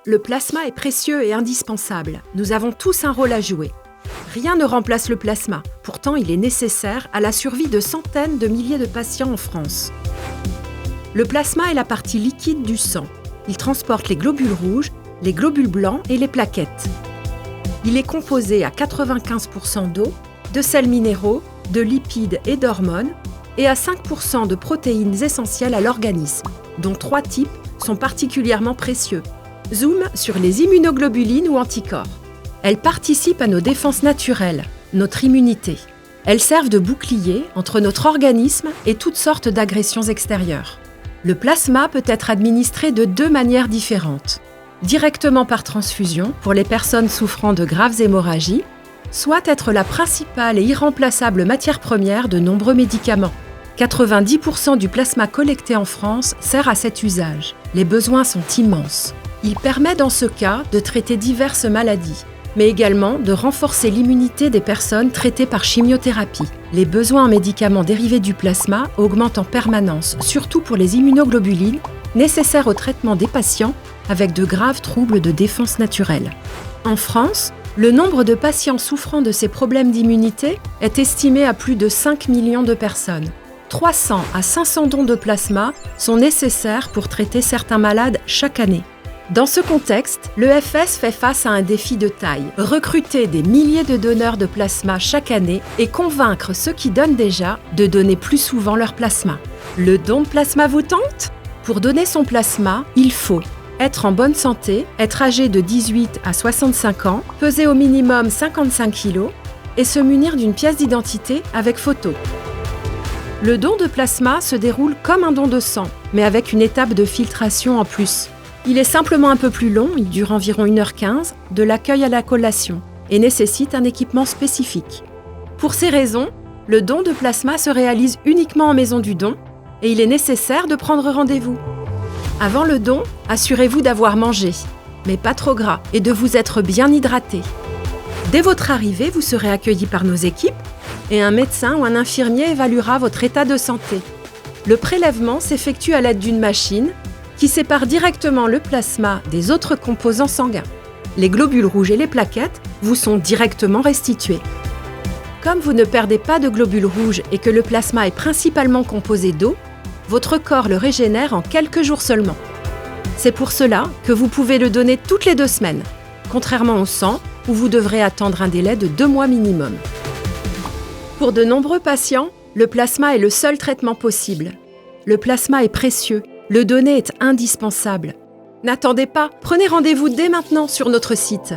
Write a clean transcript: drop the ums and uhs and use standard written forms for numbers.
Le plasma est précieux et indispensable. Nous avons tous un rôle à jouer. Rien ne remplace le plasma. Pourtant, il est nécessaire à la survie de centaines de milliers de patients en France. Le plasma est la partie liquide du sang. Il transporte les globules rouges, les globules blancs et les plaquettes. Il est composé à 95% d'eau, de sels minéraux, de lipides et d'hormones, et à 5% de protéines essentielles à l'organisme, dont 3 types sont particulièrement précieux. Zoom sur les immunoglobulines ou anticorps. Elles participent à nos défenses naturelles, notre immunité. Elles servent de bouclier entre notre organisme et toutes sortes d'agressions extérieures. Le plasma peut être administré de 2 manières différentes. Directement par transfusion pour les personnes souffrant de graves hémorragies, soit être la principale et irremplaçable matière première de nombreux médicaments. 90% du plasma collecté en France sert à cet usage. Les besoins sont immenses. Il permet dans ce cas de traiter diverses maladies, mais également de renforcer l'immunité des personnes traitées par chimiothérapie. Les besoins en médicaments dérivés du plasma augmentent en permanence, surtout pour les immunoglobulines, nécessaires au traitement des patients avec de graves troubles de défense naturelle. En France, le nombre de patients souffrant de ces problèmes d'immunité est estimé à plus de 5 millions de personnes. 300 à 500 dons de plasma sont nécessaires pour traiter certains malades chaque année. Dans ce contexte, l'EFS fait face à un défi de taille. Recruter des milliers de donneurs de plasma chaque année et convaincre ceux qui donnent déjà de donner plus souvent leur plasma. Le don de plasma vous tente ? Pour donner son plasma, il faut être en bonne santé, être âgé de 18 à 65 ans, peser au minimum 55 kg et se munir d'une pièce d'identité avec photo. Le don de plasma se déroule comme un don de sang, mais avec une étape de filtration en plus. Il est simplement un peu plus long, il dure environ 1h15, de l'accueil à la collation, et nécessite un équipement spécifique. Pour ces raisons, le don de plasma se réalise uniquement en maison du don, et il est nécessaire de prendre rendez-vous. Avant le don, assurez-vous d'avoir mangé, mais pas trop gras, et de vous être bien hydraté. Dès votre arrivée, vous serez accueilli par nos équipes, et un médecin ou un infirmier évaluera votre état de santé. Le prélèvement s'effectue à l'aide d'une machine qui sépare directement le plasma des autres composants sanguins. Les globules rouges et les plaquettes vous sont directement restitués. Comme vous ne perdez pas de globules rouges et que le plasma est principalement composé d'eau, votre corps le régénère en quelques jours seulement. C'est pour cela que vous pouvez le donner toutes les 2 semaines, contrairement au sang où vous devrez attendre un délai de 2 mois minimum. Pour de nombreux patients, le plasma est le seul traitement possible. Le plasma est précieux. Le donner est indispensable. N'attendez pas, prenez rendez-vous dès maintenant sur notre site.